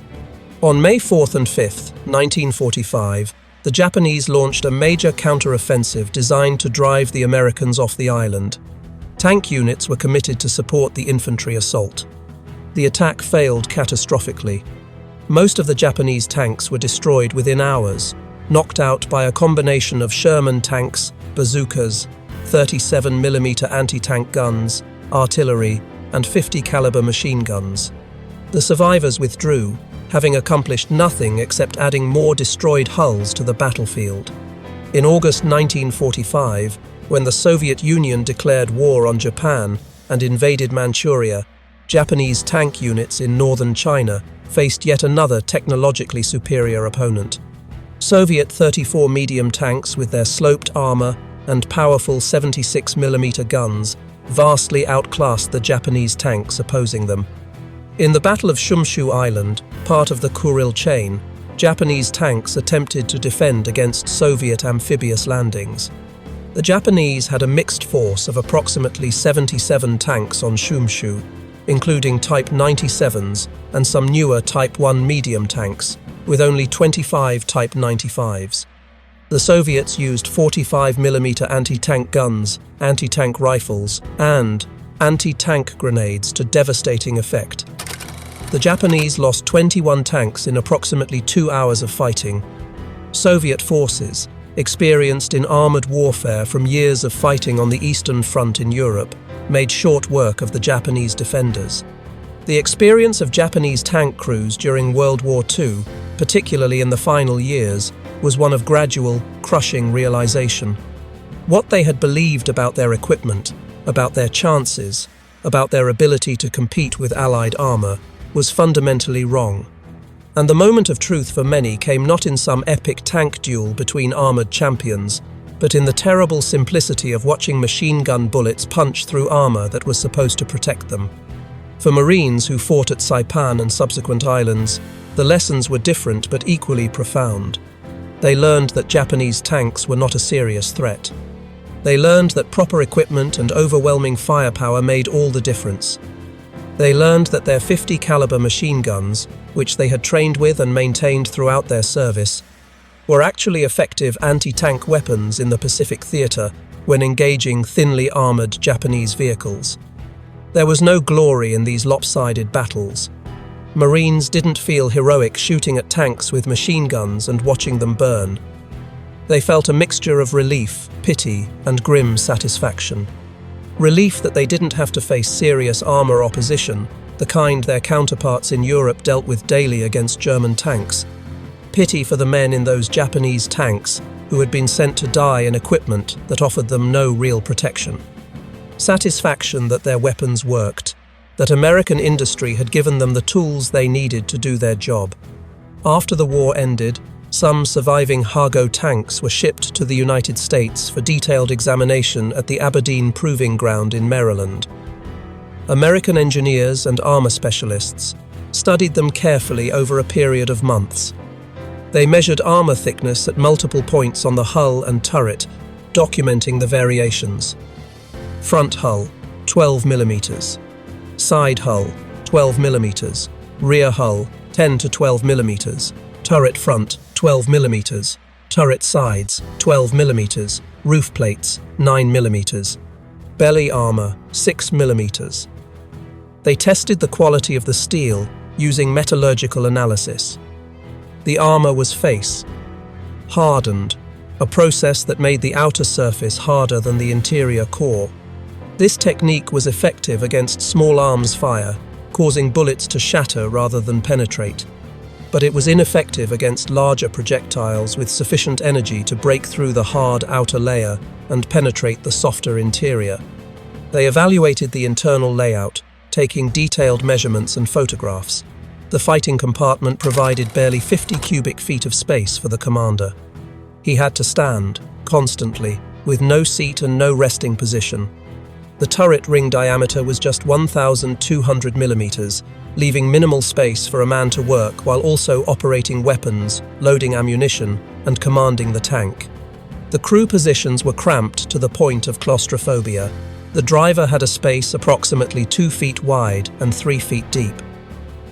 On May 4th and 5th, 1945, the Japanese launched a major counter-offensive designed to drive the Americans off the island. Tank units were committed to support the infantry assault. The attack failed catastrophically. Most of the Japanese tanks were destroyed within hours, knocked out by a combination of Sherman tanks, bazookas, 37mm anti-tank guns, artillery, and 50-caliber machine guns. The survivors withdrew, having accomplished nothing except adding more destroyed hulls to the battlefield. In August 1945, when the Soviet Union declared war on Japan and invaded Manchuria, Japanese tank units in northern China faced yet another technologically superior opponent. Soviet 34 medium tanks with their sloped armor and powerful 76mm guns vastly outclassed the Japanese tanks opposing them. In the Battle of Shumshu Island, part of the Kuril chain, Japanese tanks attempted to defend against Soviet amphibious landings. The Japanese had a mixed force of approximately 77 tanks on Shumshu, including Type 97s and some newer Type 1 medium tanks, with only 25 Type 95s. The Soviets used 45mm anti-tank guns, anti-tank rifles, and anti-tank grenades to devastating effect. The Japanese lost 21 tanks in approximately 2 hours of fighting. Soviet forces, experienced in armored warfare from years of fighting on the Eastern Front in Europe, made short work of the Japanese defenders. The experience of Japanese tank crews during World War II, particularly in the final years, was one of gradual, crushing realization. What they had believed about their equipment, about their chances, about their ability to compete with Allied armor, was fundamentally wrong. And the moment of truth for many came not in some epic tank duel between armored champions, but in the terrible simplicity of watching machine gun bullets punch through armor that was supposed to protect them. For Marines who fought at Saipan and subsequent islands, the lessons were different but equally profound. They learned that Japanese tanks were not a serious threat. They learned that proper equipment and overwhelming firepower made all the difference. They learned that their 50-caliber machine guns, which they had trained with and maintained throughout their service, were actually effective anti-tank weapons in the Pacific theater when engaging thinly armored Japanese vehicles. There was no glory in these lopsided battles. Marines didn't feel heroic shooting at tanks with machine guns and watching them burn. They felt a mixture of relief, pity, and grim satisfaction. Relief that they didn't have to face serious armor opposition, the kind their counterparts in Europe dealt with daily against German tanks. Pity for the men in those Japanese tanks who had been sent to die in equipment that offered them no real protection. Satisfaction that their weapons worked, that American industry had given them the tools they needed to do their job. After the war ended, some surviving Hago tanks were shipped to the United States for detailed examination at the Aberdeen Proving Ground in Maryland. American engineers and armor specialists studied them carefully over a period of months. They measured armor thickness at multiple points on the hull and turret, documenting the variations. Front hull, 12 mm. Side hull, 12 mm. Rear hull, 10 to 12 mm. Turret front, 12 mm. Turret sides, 12 mm. Roof plates, 9 mm. Belly armor, 6 mm. They tested the quality of the steel using metallurgical analysis. The armor was face, hardened, a process that made the outer surface harder than the interior core. This technique was effective against small arms fire, causing bullets to shatter rather than penetrate. But it was ineffective against larger projectiles with sufficient energy to break through the hard outer layer and penetrate the softer interior. They evaluated the internal layout, taking detailed measurements and photographs. The fighting compartment provided barely 50 cubic feet of space for the commander. He had to stand, constantly, with no seat and no resting position. The turret ring diameter was just 1,200 millimeters, leaving minimal space for a man to work while also operating weapons, loading ammunition, and commanding the tank. The crew positions were cramped to the point of claustrophobia. The driver had a space approximately 2 feet wide and 3 feet deep.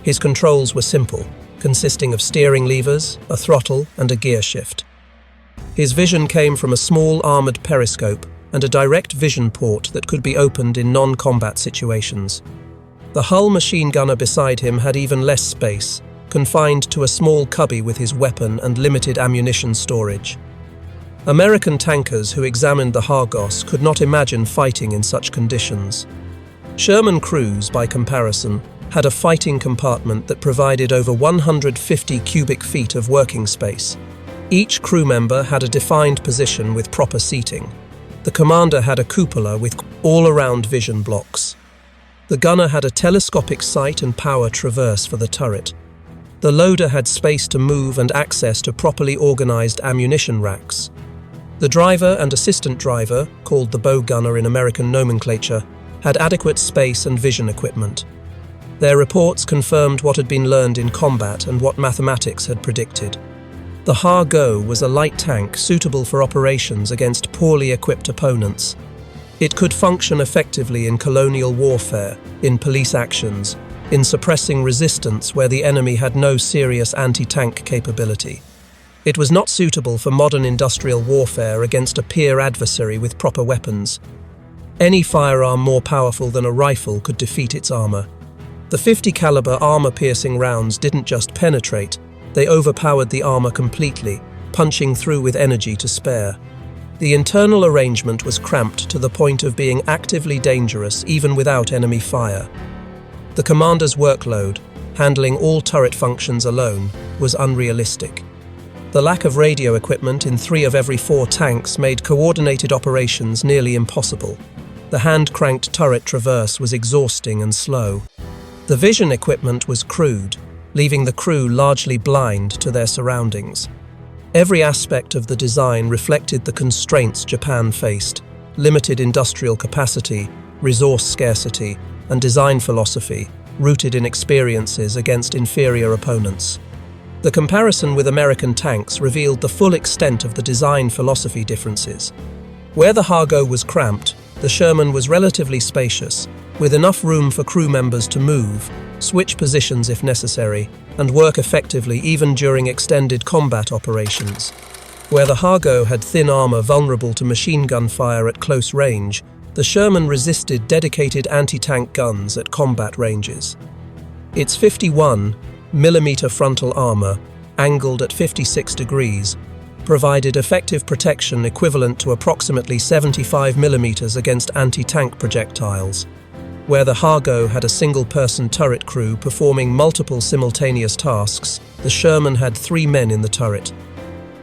His controls were simple, consisting of steering levers, a throttle, and a gear shift. His vision came from a small armored periscope and a direct vision port that could be opened in non-combat situations. The hull machine gunner beside him had even less space, confined to a small cubby with his weapon and limited ammunition storage. American tankers who examined the Hargos could not imagine fighting in such conditions. Sherman crews, by comparison, had a fighting compartment that provided over 150 cubic feet of working space. Each crew member had a defined position with proper seating. The commander had a cupola with all-around vision blocks. The gunner had a telescopic sight and power traverse for the turret. The loader had space to move and access to properly organized ammunition racks. The driver and assistant driver, called the bow gunner in American nomenclature, had adequate space and vision equipment. Their reports confirmed what had been learned in combat and what mathematics had predicted. The Har-Go was a light tank suitable for operations against poorly equipped opponents. It could function effectively in colonial warfare, in police actions, in suppressing resistance where the enemy had no serious anti-tank capability. It was not suitable for modern industrial warfare against a peer adversary with proper weapons. Any firearm more powerful than a rifle could defeat its armor. The 50 caliber armor-piercing rounds didn't just penetrate, they overpowered the armor completely, punching through with energy to spare. The internal arrangement was cramped to the point of being actively dangerous even without enemy fire. The commander's workload, handling all turret functions alone, was unrealistic. The lack of radio equipment in 3 of every 4 tanks made coordinated operations nearly impossible. The hand-cranked turret traverse was exhausting and slow. The vision equipment was crude, leaving the crew largely blind to their surroundings. Every aspect of the design reflected the constraints Japan faced: limited industrial capacity, resource scarcity, and design philosophy rooted in experiences against inferior opponents. The comparison with American tanks revealed the full extent of the design philosophy differences. Where the Har-Go was cramped, the Sherman was relatively spacious, with enough room for crew members to move, switch positions if necessary, and work effectively even during extended combat operations. Where the Har-Go had thin armor vulnerable to machine gun fire at close range, the Sherman resisted dedicated anti-tank guns at combat ranges. Its 51mm frontal armor, angled at 56 degrees, provided effective protection equivalent to approximately 75mm against anti-tank projectiles. Where the Har-Go had a single-person turret crew performing multiple simultaneous tasks, the Sherman had 3 men in the turret.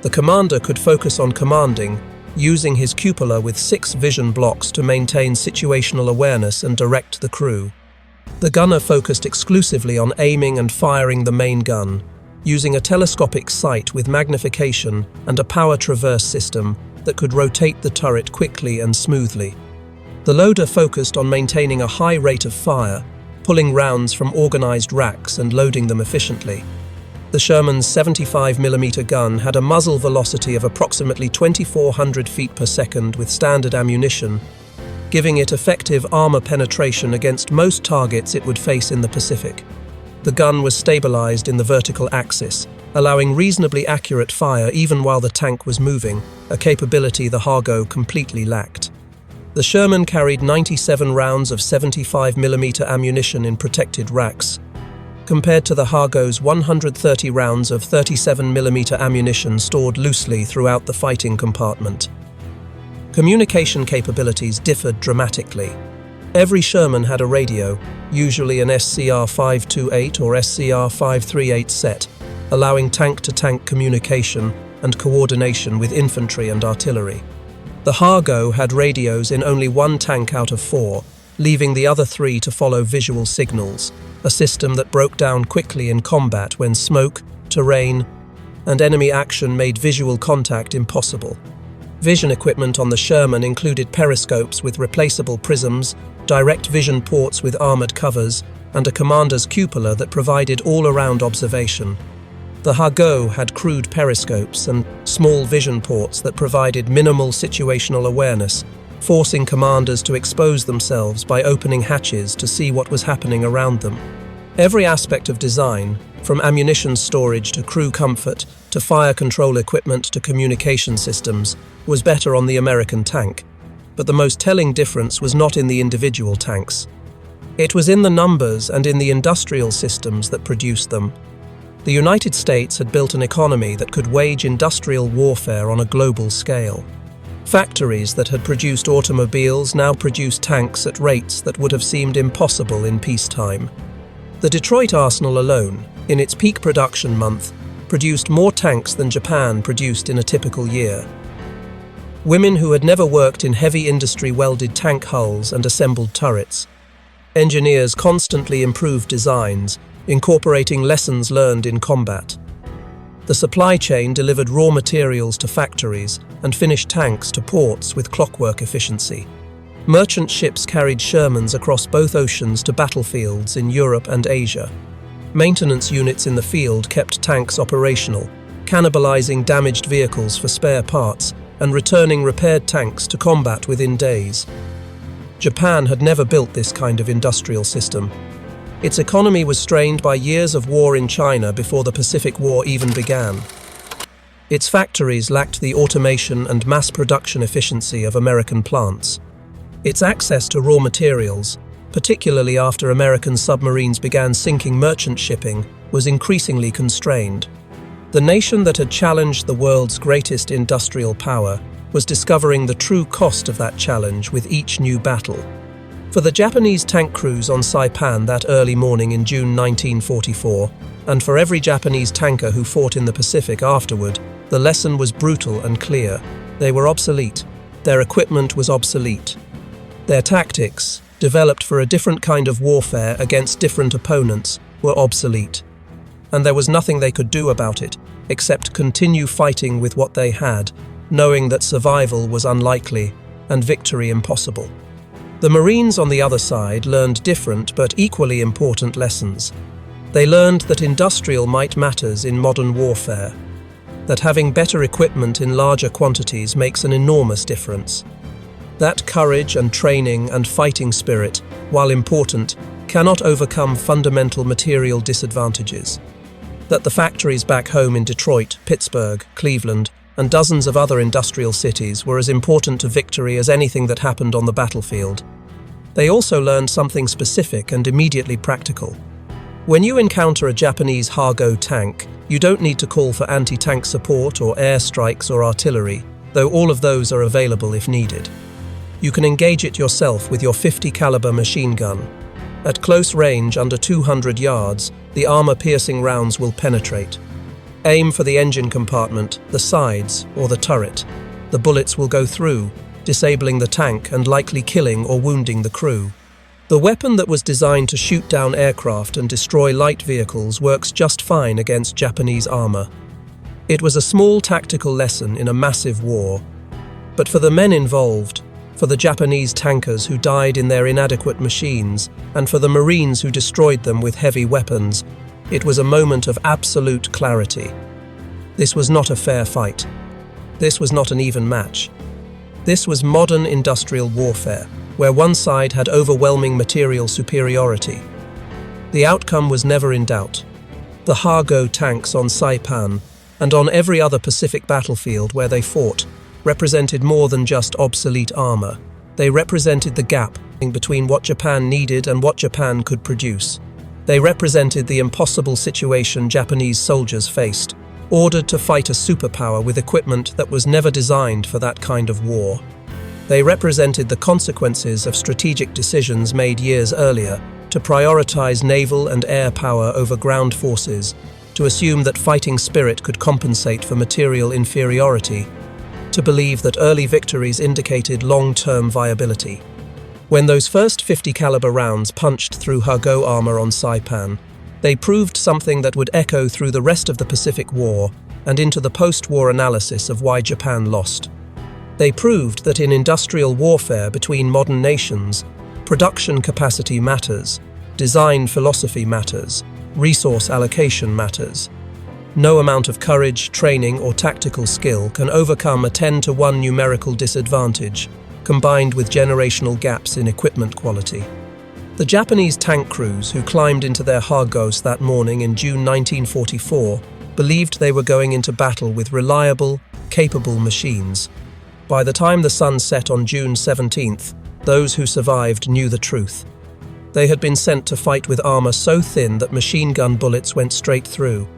The commander could focus on commanding, using his cupola with 6 vision blocks to maintain situational awareness and direct the crew. The gunner focused exclusively on aiming and firing the main gun, using a telescopic sight with magnification and a power traverse system that could rotate the turret quickly and smoothly. The loader focused on maintaining a high rate of fire, pulling rounds from organized racks and loading them efficiently. The Sherman's 75mm gun had a muzzle velocity of approximately 2,400 feet per second with standard ammunition, giving it effective armor penetration against most targets it would face in the Pacific. The gun was stabilized in the vertical axis, allowing reasonably accurate fire even while the tank was moving, a capability the Hargo completely lacked. The Sherman carried 97 rounds of 75mm ammunition in protected racks, compared to the Hargo's 130 rounds of 37mm ammunition stored loosely throughout the fighting compartment. Communication capabilities differed dramatically. Every Sherman had a radio, usually an SCR-528 or SCR-538 set, allowing tank-to-tank communication and coordination with infantry and artillery. The Hargo had radios in only one tank out of 4, leaving the other 3 to follow visual signals, a system that broke down quickly in combat when smoke, terrain, and enemy action made visual contact impossible. Vision equipment on the Sherman included periscopes with replaceable prisms, direct vision ports with armored covers, and a commander's cupola that provided all-around observation. The Hargo had crude periscopes and small vision ports that provided minimal situational awareness, forcing commanders to expose themselves by opening hatches to see what was happening around them. Every aspect of design, from ammunition storage to crew comfort to fire control equipment to communication systems, was better on the American tank. But the most telling difference was not in the individual tanks. It was in the numbers and in the industrial systems that produced them. The United States had built an economy that could wage industrial warfare on a global scale. Factories that had produced automobiles now produced tanks at rates that would have seemed impossible in peacetime. The Detroit arsenal alone, in its peak production month, produced more tanks than Japan produced in a typical year. Women who had never worked in heavy industry welded tank hulls and assembled turrets. Engineers constantly improved designs, incorporating lessons learned in combat. The supply chain delivered raw materials to factories and finished tanks to ports with clockwork efficiency. Merchant ships carried Shermans across both oceans to battlefields in Europe and Asia. Maintenance units in the field kept tanks operational, cannibalizing damaged vehicles for spare parts and returning repaired tanks to combat within days. Japan had never built this kind of industrial system. Its economy was strained by years of war in China before the Pacific War even began. Its factories lacked the automation and mass production efficiency of American plants. Its access to raw materials, particularly after American submarines began sinking merchant shipping, was increasingly constrained. The nation that had challenged the world's greatest industrial power was discovering the true cost of that challenge with each new battle. For the Japanese tank crews on Saipan that early morning in June 1944, and for every Japanese tanker who fought in the Pacific afterward, the lesson was brutal and clear. They were obsolete. Their equipment was obsolete. Their tactics, developed for a different kind of warfare against different opponents, were obsolete. And there was nothing they could do about it, except continue fighting with what they had, knowing that survival was unlikely and victory impossible. The Marines on the other side learned different but equally important lessons. They learned that industrial might matters in modern warfare, that having better equipment in larger quantities makes an enormous difference. That courage and training and fighting spirit, while important, cannot overcome fundamental material disadvantages. That the factories back home in Detroit, Pittsburgh, Cleveland, and dozens of other industrial cities were as important to victory as anything that happened on the battlefield. They also learned something specific and immediately practical. When you encounter a Japanese Hargo tank, you don't need to call for anti-tank support or airstrikes or artillery, though all of those are available if needed. You can engage it yourself with your .50 caliber machine gun. At close range, under 200 yards, the armor-piercing rounds will penetrate. Aim for the engine compartment, the sides, or the turret. The bullets will go through, disabling the tank and likely killing or wounding the crew. The weapon that was designed to shoot down aircraft and destroy light vehicles works just fine against Japanese armor. It was a small tactical lesson in a massive war. But for the men involved, for the Japanese tankers who died in their inadequate machines, and for the Marines who destroyed them with heavy weapons, it was a moment of absolute clarity. This was not a fair fight. This was not an even match. This was modern industrial warfare, where one side had overwhelming material superiority. The outcome was never in doubt. The Ha-Go tanks on Saipan, and on every other Pacific battlefield where they fought, represented more than just obsolete armor. They represented the gap between what Japan needed and what Japan could produce. They represented the impossible situation Japanese soldiers faced, ordered to fight a superpower with equipment that was never designed for that kind of war. They represented the consequences of strategic decisions made years earlier to prioritize naval and air power over ground forces, to assume that fighting spirit could compensate for material inferiority, to believe that early victories indicated long-term viability. When those first 50 caliber rounds punched through Ha-Go armor on Saipan, they proved something that would echo through the rest of the Pacific War and into the post-war analysis of why Japan lost. They proved that in industrial warfare between modern nations, production capacity matters, design philosophy matters, resource allocation matters. No amount of courage, training, or tactical skill can overcome a 10-to-1 numerical disadvantage, combined with generational gaps in equipment quality. The Japanese tank crews who climbed into their Ha-Gos that morning in June 1944 believed they were going into battle with reliable, capable machines. By the time the sun set on June 17th, those who survived knew the truth. They had been sent to fight with armor so thin that machine gun bullets went straight through.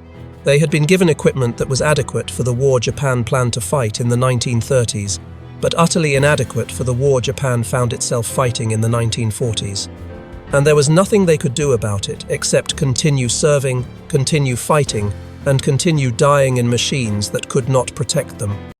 They had been given equipment that was adequate for the war Japan planned to fight in the 1930s, but utterly inadequate for the war Japan found itself fighting in the 1940s. And there was nothing they could do about it except continue serving, continue fighting, and continue dying in machines that could not protect them.